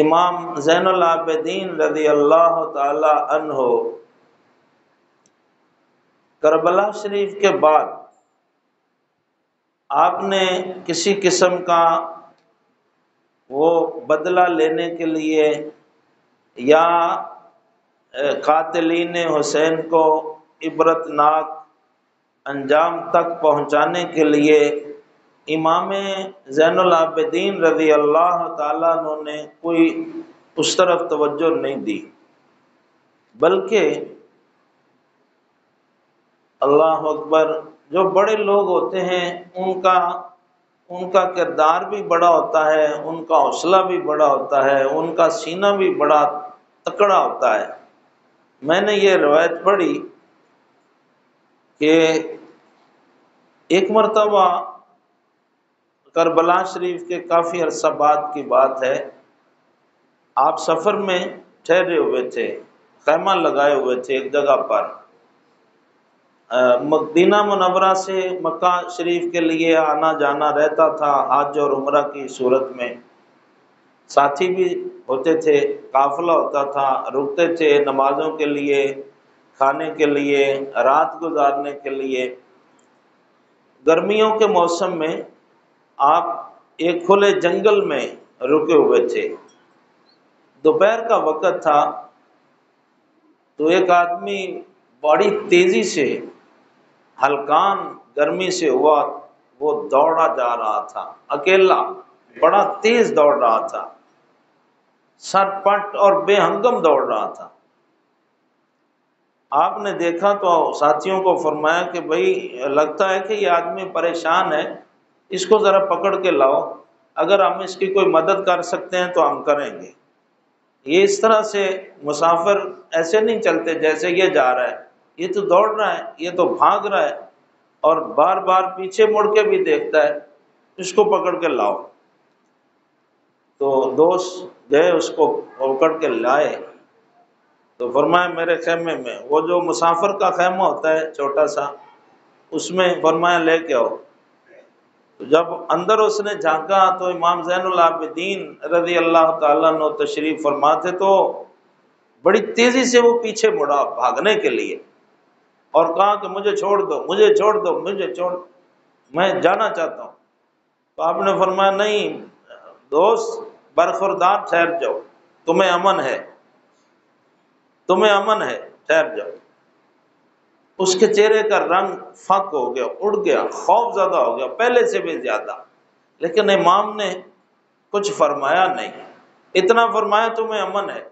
امام زین العابدین رضی اللہ تعالی عنہ کربلا شریف کے بعد آپ نے کسی قسم کا وہ بدلہ لینے کے لیے یا قاتلین حسین کو عبرتناک انجام تک پہنچانے کے لیے امام زین العابدین رضی اللہ تعالیٰ عنہ نے کوئی اس طرف توجہ نہیں دی، بلکہ اللہ اکبر، جو بڑے لوگ ہوتے ہیں ان کا کردار بھی بڑا ہوتا ہے، ان کا حوصلہ بھی بڑا ہوتا ہے، ان کا سینہ بھی بڑا تکڑا ہوتا ہے۔ میں نے یہ روایت پڑھی کہ ایک مرتبہ کربلا شریف کے کافی عرصہ بعد کی بات ہے، آپ سفر میں ٹھہرے ہوئے تھے، خیمہ لگائے ہوئے تھے ایک جگہ پر۔ مدینہ منورہ سے مکہ شریف کے لیے آنا جانا رہتا تھا حج اور عمرہ کی صورت میں، ساتھی بھی ہوتے تھے، قافلہ ہوتا تھا، رکتے تھے نمازوں کے لیے، کھانے کے لیے، رات گزارنے کے لیے۔ گرمیوں کے موسم میں آپ ایک کھلے جنگل میں رکے ہوئے تھے، دوپہر کا وقت تھا، تو ایک آدمی بڑی تیزی سے ہلکان گرمی سے ہوا، وہ دوڑا جا رہا تھا، اکیلا بڑا تیز دوڑ رہا تھا، سر پٹ اور بے ہنگم دوڑ رہا تھا۔ آپ نے دیکھا تو ساتھیوں کو فرمایا کہ بھائی لگتا ہے کہ یہ آدمی پریشان ہے، اس کو ذرا پکڑ کے لاؤ، اگر ہم اس کی کوئی مدد کر سکتے ہیں تو ہم کریں گے۔ یہ اس طرح سے مسافر ایسے نہیں چلتے جیسے یہ جا رہا ہے، یہ تو دوڑ رہا ہے، یہ تو بھاگ رہا ہے اور بار بار پیچھے مڑ کے بھی دیکھتا ہے، اس کو پکڑ کے لاؤ۔ تو دوست گئے، اس کو پکڑ کے لائے، تو فرمایا میرے خیمے میں، وہ جو مسافر کا خیمہ ہوتا ہے چھوٹا سا، اس میں فرمایا لے کے آؤ۔ جب اندر اس نے جھانکا تو امام زین العابدین رضی اللہ تعالیٰ عنہ تشریف فرما تھے، تو بڑی تیزی سے وہ پیچھے مڑا بھاگنے کے لیے اور کہا کہ مجھے چھوڑ دو، مجھے چھوڑ دو، مجھے چھوڑ، میں جانا چاہتا ہوں۔ تو آپ نے فرمایا نہیں دوست، برخوردار ٹھہر جاؤ، تمہیں امن ہے، تمہیں امن ہے، ٹھہر جاؤ۔ اس کے چہرے کا رنگ فاق ہو گیا، اڑ گیا، خوف زدہ ہو گیا پہلے سے بھی زیادہ، لیکن امام نے کچھ فرمایا نہیں، اتنا فرمایا تمہیں امن ہے،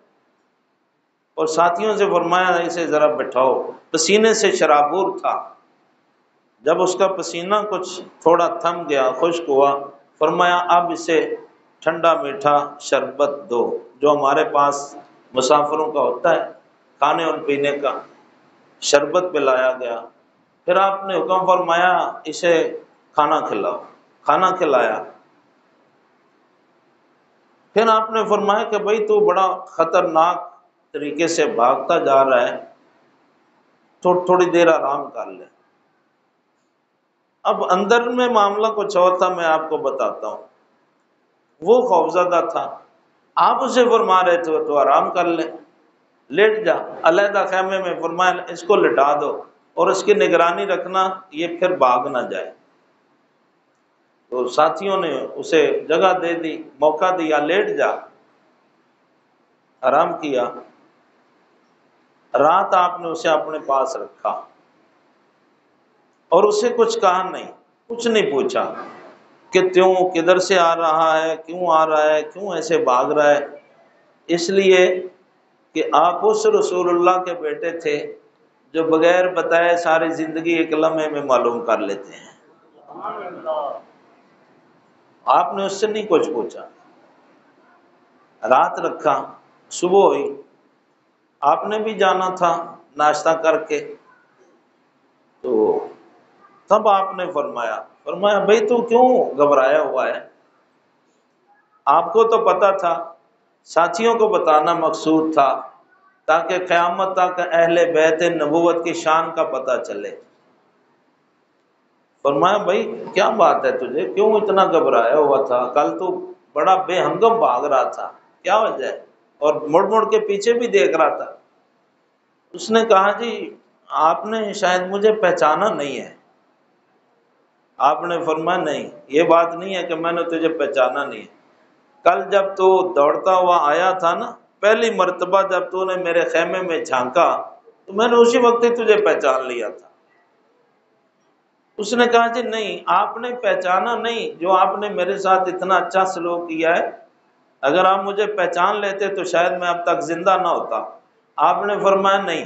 اور ساتھیوں سے فرمایا اسے ذرا بٹھاؤ۔ پسینے سے شرابور تھا، جب اس کا پسینہ کچھ تھوڑا تھم گیا، خشک ہوا، فرمایا اب اسے ٹھنڈا میٹھا شربت دو، جو ہمارے پاس مسافروں کا ہوتا ہے کھانے اور پینے کا، شربت پلایا گیا۔ پھر آپ نے حکم فرمایا اسے کھانا کھلاؤ، کھانا کھلایا۔ پھر آپ نے فرمایا کہ بھائی تو بڑا خطرناک طریقے سے بھاگتا جا رہا ہے، تھوڑی دیر آرام کر لے۔ اب اندر میں معاملہ کچھ اور تھا، میں آپ کو بتاتا ہوں۔ وہ خوفزدہ تھا، آپ اسے فرما رہے تھے تو آرام کر لے، لیٹ جا علیحدہ خیمے میں، فرمایا اس کو لٹا دو اور اس کی نگرانی رکھنا یہ پھر بھاگ نہ جائے۔ تو ساتھیوں نے اسے جگہ دے دی، موقع دیا، لیٹ جا، آرام کیا۔ رات آپ نے اسے اپنے پاس رکھا اور اسے کچھ کہا نہیں، کچھ نہیں پوچھا کہ کیوں، کدھر سے آ رہا ہے، کیوں آ رہا ہے، کیوں ایسے بھاگ رہا ہے، اس لیے کہ آپ اس رسول اللہ کے بیٹے تھے جو بغیر بتائے ساری زندگی ایک لمحے میں معلوم کر لیتے ہیں۔ آپ نے اس سے نہیں کچھ پوچھا، رات رکھا، صبح ہوئی، آپ نے بھی جانا تھا ناشتہ کر کے، تو تب آپ نے فرمایا بھائی تو کیوں گھبرایا ہوا ہے؟ آپ کو تو پتا تھا، ساتھیوں کو بتانا مقصود تھا تاکہ قیامت تک اہل بیت نبوت کی شان کا پتہ چلے۔ فرمایا بھائی کیا بات ہے تجھے، کیوں اتنا گھبرایا ہوا تھا؟ کل تو بڑا بے ہنگم بھاگ رہا تھا، کیا وجہ ہے؟ اور مڑ مڑ کے پیچھے بھی دیکھ رہا تھا۔ اس نے کہا جی آپ نے شاید مجھے پہچانا نہیں ہے۔ آپ نے فرمایا نہیں، یہ بات نہیں ہے کہ میں نے تجھے پہچانا نہیں ہے، کل جب تو دوڑتا ہوا آیا تھا نا، پہلی مرتبہ جب تو نے میرے خیمے میں جھانکا تو میں نے اسی وقت ہی تجھے پہچان لیا تھا۔ اس نے کہا جی نہیں، آپ نے پہچانا نہیں، جو آپ نے میرے ساتھ اتنا اچھا سلوک کیا ہے، اگر آپ مجھے پہچان لیتے تو شاید میں اب تک زندہ نہ ہوتا۔ آپ نے فرمایا نہیں،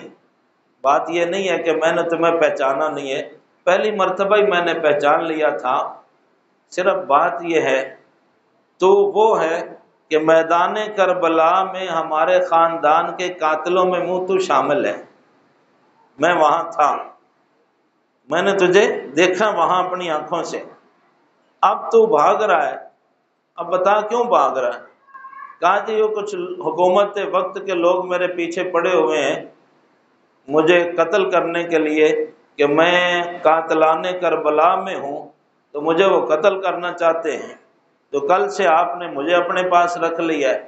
بات یہ نہیں ہے کہ میں نے تمہیں پہچانا نہیں ہے، پہلی مرتبہ ہی میں نے پہچان لیا تھا، صرف بات یہ ہے تو وہ ہے کہ میدان کربلا میں ہمارے خاندان کے قاتلوں میں منہ تو شامل ہے، میں وہاں تھا، میں نے تجھے دیکھا وہاں اپنی آنکھوں سے، اب تو بھاگ رہا ہے، اب بتا کیوں بھاگ رہا ہے؟ کہا جی یہ کچھ حکومت وقت کے لوگ میرے پیچھے پڑے ہوئے ہیں مجھے قتل کرنے کے لیے، کہ میں قاتلان کربلا میں ہوں تو مجھے وہ قتل کرنا چاہتے ہیں، تو کل سے آپ نے مجھے اپنے پاس رکھ لیا ہے۔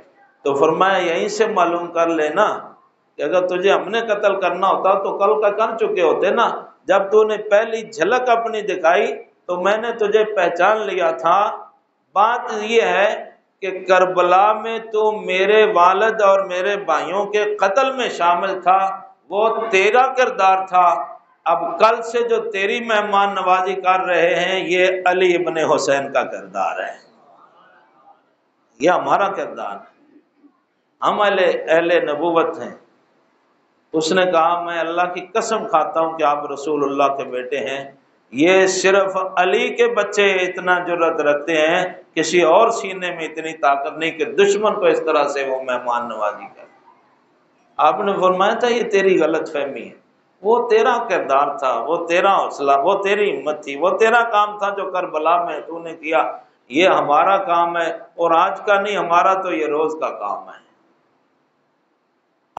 تو فرمایا یہیں سے معلوم کر لینا کہ اگر تجھے ہم نے قتل کرنا ہوتا تو کل کا کر چکے ہوتے نا، جب تو نے پہلی جھلک اپنی دکھائی تو میں نے تجھے پہچان لیا تھا۔ بات یہ ہے کہ کربلا میں تو میرے والد اور میرے بھائیوں کے قتل میں شامل تھا، وہ تیرا کردار تھا، اب کل سے جو تیری مہمان نوازی کر رہے ہیں یہ علی ابن حسین کا کردار ہے، یہ ہمارا کردار ہے، ہم اہل نبوت ہیں۔ اس نے کہا میں اللہ کی قسم کھاتا ہوں کہ آپ رسول اللہ کے بیٹے ہیں، یہ صرف علی کے بچے اتنا جرأت رکھتے ہیں، کسی اور سینے میں اتنی طاقت نہیں کہ دشمن کو اس طرح سے وہ مہمان نوازی کرے۔ آپ نے فرمایا تھا یہ تیری غلط فہمی ہے، وہ تیرا کردار تھا، وہ تیرا حوصلہ، وہ تیری ہمت تھی، وہ تیرا کام تھا جو کربلا میں تو نے کیا، یہ ہمارا کام ہے، اور آج کا نہیں، ہمارا تو یہ روز کا کام ہے۔